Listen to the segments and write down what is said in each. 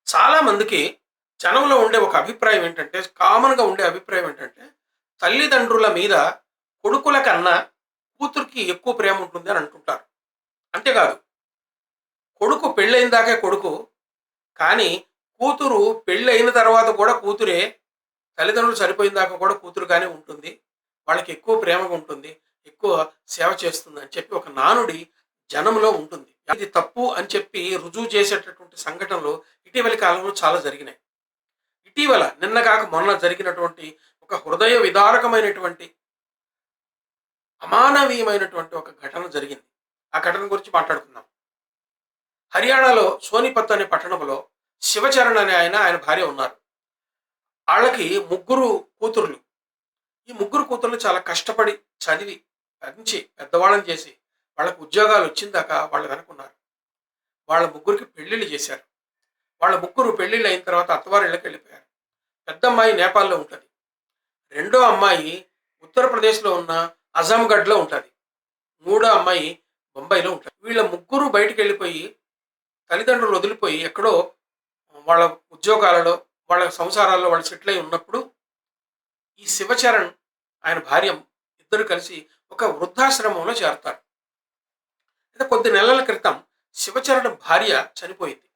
చాలామందికి జనంలో ఉండే ఒక అభిప్రాయం ఏంటంటే, కామన్‌గా ఉండే అభిప్రాయం ఏంటంటే, తల్లిదండ్రుల మీద కొడుకుల కన్నా కూతురికి ఎక్కువ ప్రేమ ఉంటుంది అని అంటుంటారు. అంతేకాదు, కొడుకు పెళ్ళైన దాకే కొడుకు, కానీ కూతురు పెళ్ళైన తర్వాత కూడా కూతురే, తల్లిదండ్రులు చనిపోయిన దాకా కూడా కూతురుగానే ఉంటుంది. వాళ్ళకి ఎక్కువ ప్రేమగా ఉంటుంది. ఎక్కువ సేవ చేస్తుంది అని చెప్పి ఒక నానుడి జనంలో ఉంటుంది. ఇది తప్పు అని చెప్పి రుజువు చేసేటటువంటి సంఘటనలు ఇటీవలి కాలంలో చాలా జరిగినాయి. ఇటీవల నిన్న కాక మొన్న జరిగినటువంటి ఒక హృదయ విదారకమైనటువంటి, అమానవీయమైనటువంటి ఒక ఘటన జరిగింది. ఆ ఘటన గురించి మాట్లాడుకుందాం. హర్యానాలో సోనిపత్ అనే పట్టణంలో శివచరణ్ అనే ఆయన భార్య ఉన్నారు. ఆళ్ళకి ముగ్గురు కూతుర్లు. ఈ ముగ్గురు కూతుర్లు చాలా కష్టపడి చదివి, పెంచి, పెద్దవాళ్ళని చేసి, వాళ్ళకి ఉద్యోగాలు వచ్చిందాక వాళ్ళు వెనకున్నారు. వాళ్ళ ముగ్గురికి పెళ్ళిళ్ళు చేశారు. వాళ్ళ ముగ్గురు పెళ్ళిళ్ళు అయిన తర్వాత అత్తవారిళ్ళకి వెళ్ళిపోయారు. పెద్దమ్మాయి నేపాల్‌లో ఉంటది. రెండో అమ్మాయి ఉత్తరప్రదేశ్‌లో ఉన్న అజాంగఢ్‌లో ఉంటది. మూడో అమ్మాయి బొంబాయిలో ఉంటది. వీళ్ళ ముగ్గురు బయటికెళ్ళిపోయి, తల్లిదండ్రులు వదిలిపోయి ఎక్కడో వాళ్ళ ఉద్యోగాలలో, వాళ్ళ సంసారాల్లో వాళ్ళు సెటిల్ అయి ఉన్నప్పుడు, ఈ శివచరణ్, ఆయన భార్య ఇద్దరు కలిసి ఒక వృద్ధాశ్రమంలో చేరతారు. అయితే కొద్ది నెలల క్రితం శివచరణ్ భార్య చనిపోయింది.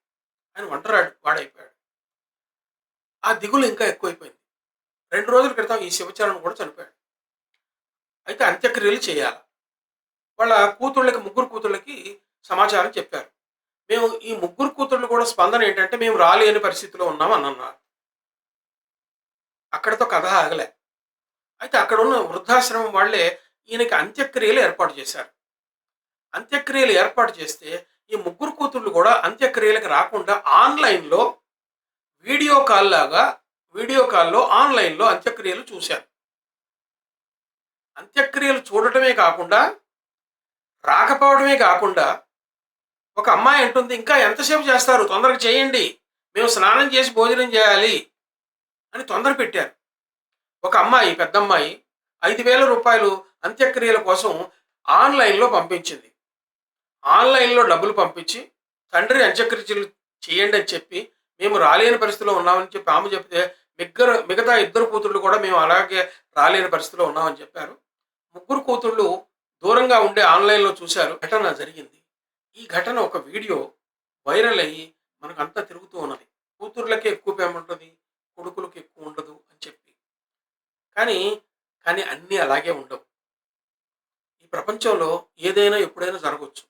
ఆయన వాడైపోయాడు. ఆ దిగులు ఇంకా ఎక్కువైపోయింది. 2 రోజుల క్రితం ఈ శివచరణ్ కూడా చనిపోయాడు. అయితే అంత్యక్రియలు చేయాల. వాళ్ళ కూతుళ్ళకి, ముగ్గురు కూతుళ్ళకి సమాచారం చెప్పారు. మేము ఈ ముగ్గురు కూతుళ్ళు కూడా స్పందన ఏంటంటే, మేము రాలేని పరిస్థితిలో ఉన్నాం అని అన్నారు. అక్కడితో కథ ఆగలే. అయితే అక్కడున్న వృద్ధాశ్రమం వాళ్ళే ఈయనకి అంత్యక్రియలు ఏర్పాటు చేశారు. అంత్యక్రియలు ఏర్పాటు చేస్తే, ఈ ముగ్గురు కూతుళ్ళు కూడా అంత్యక్రియలకు రాకుండా ఆన్‌లైన్‌లో వీడియో కాల్ లాగా, వీడియో కాల్‌లో ఆన్‌లైన్‌లో అంత్యక్రియలు చూశారు. అంత్యక్రియలు చూడటమే కాకుండా, రాకపోవడమే కాకుండా, ఒక అమ్మాయి అంటుంది, "ఇంకా ఎంతసేపు చేస్తారు? తొందరగా చేయండి. మేము స్నానం చేసి భోజనం చేయాలి" అని తొందర పెట్టారు. ఒక అమ్మాయి, పెద్దమ్మాయి రూ. 5,000 అంత్యక్రియల కోసం ఆన్‌లైన్‌లో పంపించింది. ఆన్‌లైన్‌లో డబ్బులు పంపించి, తండ్రి అంత్యక్రియలు చేయండి అని చెప్పి, మేము రాలేని పరిస్థితిలో ఉన్నామని చెప్పి ఆమె చెప్తే, మిగతా ఇద్దరు కూతుళ్ళు కూడా మేము అలాగే రాలేని పరిస్థితిలో ఉన్నామని చెప్పారు. ముగ్గురు కూతుళ్ళు దూరంగా ఉండి ఆన్‌లైన్‌లో చూశారు. ఘటన జరిగింది. ఈ ఘటన ఒక వీడియో వైరల్ అయ్యి మనకంతా తిరుగుతూ ఉన్నది. కూతుర్లకే ఎక్కువ ప్రేమ ఉంటది, కొడుకులకి ఎక్కువ ఉండదు అని చెప్పి. కానీ, కానీ అన్నీ అలాగే ఉండవు. ఈ ప్రపంచంలో ఏదైనా ఎప్పుడైనా జరగొచ్చు.